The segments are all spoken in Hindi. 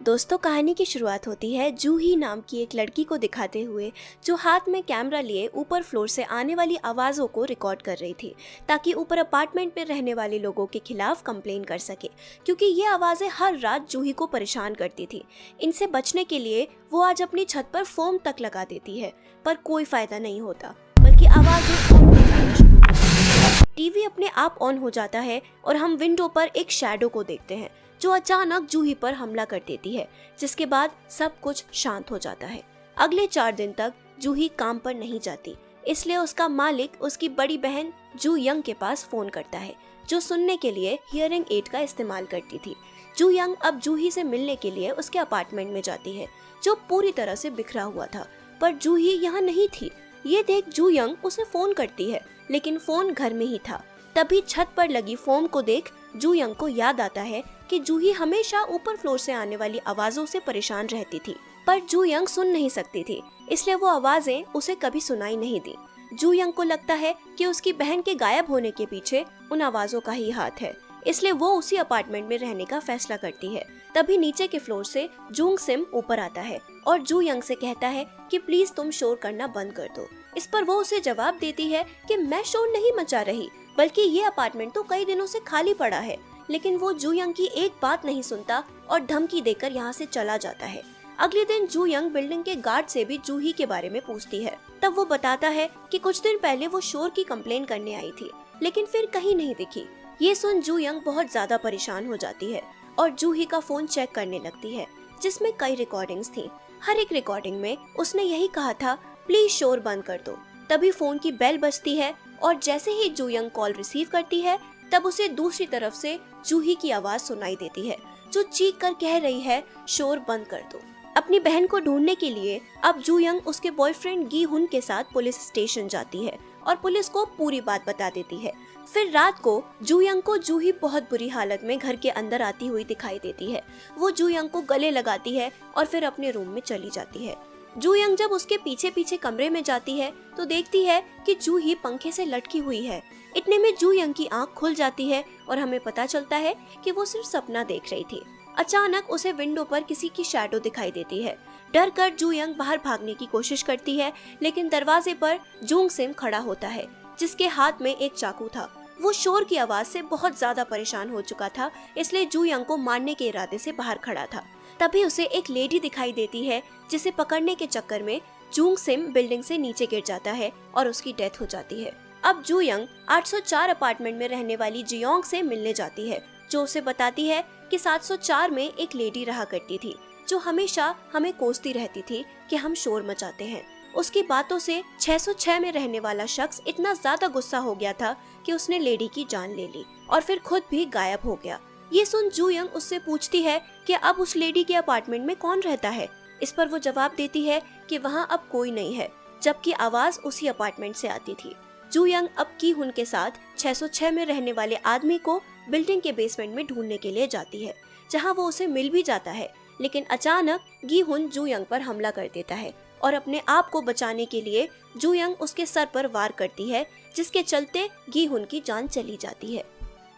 दोस्तों, कहानी की शुरुआत होती है जूही नाम की एक लड़की को दिखाते हुए, जो हाथ में कैमरा लिए ऊपर फ्लोर से आने वाली आवाज़ों को रिकॉर्ड कर रही थी, ताकि ऊपर अपार्टमेंट में रहने वाले लोगों के खिलाफ कंप्लेन कर सके, क्योंकि ये आवाज़ें हर रात जूही को परेशान करती थी। इनसे बचने के लिए वो आज अपनी छत पर फोम तक लगा देती है, पर कोई फायदा नहीं होता, बल्कि आवाज़ें और भी ज़्यादा शुरू हो जाती हैं। टीवी अपने आप ऑन हो जाता है और हम विंडो पर एक शैडो को देखते हैं, जो अचानक जूही पर हमला कर देती है, जिसके बाद सब कुछ शांत हो जाता है। अगले 4 दिन तक जूही काम पर नहीं जाती, इसलिए उसका मालिक उसकी बड़ी बहन जू यंग के पास फोन करता है, जो सुनने के लिए हियरिंग एड का इस्तेमाल करती थी। जू यंग अब जूही से मिलने के लिए उसके अपार्टमेंट में जाती है, जो पूरी तरह से बिखरा हुआ था, पर जूही यहाँ नहीं थी। ये देख जू यंग उसे फोन करती है, लेकिन फोन घर में ही था। तभी छत पर लगी फोम को देख जू यंग को याद आता है कि जूही हमेशा ऊपर फ्लोर से आने वाली आवाजों से परेशान रहती थी, पर जू यंग सुन नहीं सकती थी, इसलिए वो आवाजें उसे कभी सुनाई नहीं दी। जू यंग को लगता है कि उसकी बहन के गायब होने के पीछे उन आवाजों का ही हाथ है, इसलिए वो उसी अपार्टमेंट में रहने का फैसला करती है। तभी नीचे के फ्लोर से जूंग सिम ऊपर आता है और जू यंग से कहता है कि प्लीज तुम शोर करना बंद कर दो। इस पर वो उसे जवाब देती है कि मैं शोर नहीं मचा रही, बल्कि ये अपार्टमेंट तो कई दिनों से खाली पड़ा है। लेकिन वो जू यंग की एक बात नहीं सुनता और धमकी देकर यहाँ से चला जाता है। अगले दिन जू यंग बिल्डिंग के गार्ड से भी जूही के बारे में पूछती है। तब वो बताता है कि कुछ दिन पहले वो शोर की कंप्लेन करने आई थी, लेकिन फिर कहीं नहीं दिखी। ये सुन जू यंग बहुत ज्यादा परेशान हो जाती है और जूही का फोन चेक करने लगती है, जिसमें कई रिकॉर्डिंग्स थी। हर एक रिकॉर्डिंग में उसने यही कहा था, प्लीज शोर बंद कर दो। तभी फोन की बेल बजती है और जैसे ही जू यंग कॉल रिसीव करती है, तब उसे दूसरी तरफ से जूही की आवाज सुनाई देती है, जो चीख कर कह रही है, शोर बंद कर दो। अपनी बहन को ढूंढने के लिए अब जू यंग उसके बॉयफ्रेंड गी हुन के साथ पुलिस स्टेशन जाती है और पुलिस को पूरी बात बता देती है। फिर रात को जू यंग को जूही बहुत बुरी हालत में घर के अंदर आती हुई दिखाई देती है। वो जू यंग को गले लगाती है और फिर अपने रूम में चली जाती है। जू यंग जब उसके पीछे पीछे कमरे में जाती है तो देखती है कि जूही पंखे से लटकी हुई है। इतने में जू यंग की आंख खुल जाती है और हमें पता चलता है कि वो सिर्फ सपना देख रही थी। अचानक उसे विंडो पर किसी की शैडो दिखाई देती है। डर कर जू यंग बाहर भागने की कोशिश करती है, लेकिन दरवाजे पर जूंग सिम खड़ा होता है, जिसके हाथ में एक चाकू था। वो शोर की आवाज से बहुत ज्यादा परेशान हो चुका था, इसलिए जू यंग को मारने के इरादे से बाहर खड़ा था। तभी उसे एक लेडी दिखाई देती है, जिसे पकड़ने के चक्कर में जूंग सिम बिल्डिंग से नीचे गिर जाता है और उसकी डेथ हो जाती है। अब जू यंग 804 अपार्टमेंट में रहने वाली जियोंग से मिलने जाती है, जो उसे बताती है कि 704 में एक लेडी रहा करती थी, जो हमेशा हमें कोसती रहती थी कि हम शोर मचाते हैं। उसकी बातों से 606 में रहने वाला शख्स इतना ज्यादा गुस्सा हो गया था कि उसने लेडी की जान ले ली और फिर खुद भी गायब हो गया। ये सुन जू यंग उससे पूछती है कि अब उस लेडी के अपार्टमेंट में कौन रहता है। इस पर वो जवाब देती है कि वहाँ अब कोई नहीं है, जबकि आवाज उसी अपार्टमेंट से आती थी। जू यंग अब की हुन के साथ 606 में रहने वाले आदमी को बिल्डिंग के बेसमेंट में ढूंढने के लिए जाती है, जहाँ वो उसे मिल भी जाता है। लेकिन अचानक गी हुन जू यंग पर हमला कर देता है और अपने आप को बचाने के लिए जू यंग उसके सर पर वार करती है, जिसके चलते गी हुन की जान चली जाती है।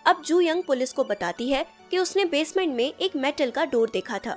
अब जू यंग पुलिस को बताती है कि उसने बेसमेंट में एक मेटल का डोर देखा था।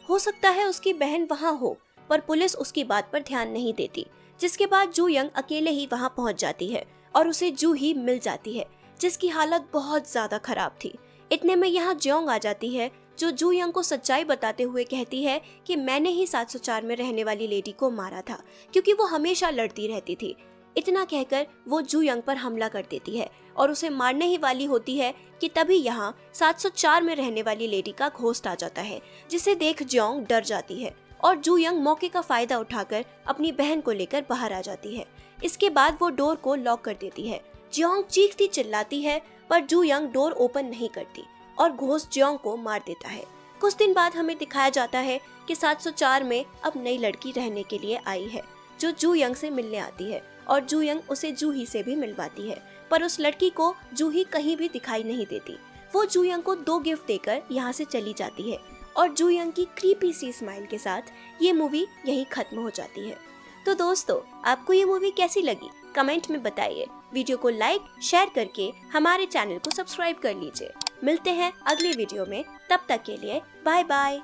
हो सकता है उसकी बहन वहाँ हो, पर पुलिस उसकी बात पर ध्यान नहीं देती। जिसके बाद जू यंग अकेले ही वहाँ पहुँच जाती है और उसे जूही मिल जाती है, जिसकी हालत बहुत ज्यादा खराब थी। इतने में यहाँ जियोंग आ जाती है, जो जू यंग को सच्चाई बताते हुए कहती है कि मैंने ही 704 में रहने वाली लेडी को मारा था, क्योंकि वो हमेशा लड़ती रहती थी। इतना कहकर वो जू यंग पर हमला कर देती है और उसे मारने ही वाली होती है कि तभी यहाँ 704 में रहने वाली लेडी का घोस्ट आ जाता है, जिसे देख जियोंग डर जाती है और जू यंग मौके का फायदा उठाकर अपनी बहन को लेकर बाहर आ जाती है। इसके बाद वो डोर को लॉक कर देती है। जियोंग चीखती चिल्लाती है, पर जू यंग डोर ओपन नहीं करती और घोस्ट जियोंग को मार देता है। कुछ दिन बाद हमें दिखाया जाता है कि 704 में अब नई लड़की रहने के लिए आई है, जो जू यंग से मिलने आती है और जू यंग उसे जूही से भी मिलवाती है, पर उस लड़की को जूही कहीं भी दिखाई नहीं देती। वो जू यंग को 2 गिफ्ट देकर यहाँ से चली जाती है और जू यंग की क्रीपी सी स्माइल के साथ ये मूवी यहीं खत्म हो जाती है। तो दोस्तों, आपको ये मूवी कैसी लगी कमेंट में बताइए। वीडियो को लाइक शेयर करके हमारे चैनल को सब्सक्राइब कर लीजिए। मिलते हैं अगले वीडियो में, तब तक के लिए बाय बाय।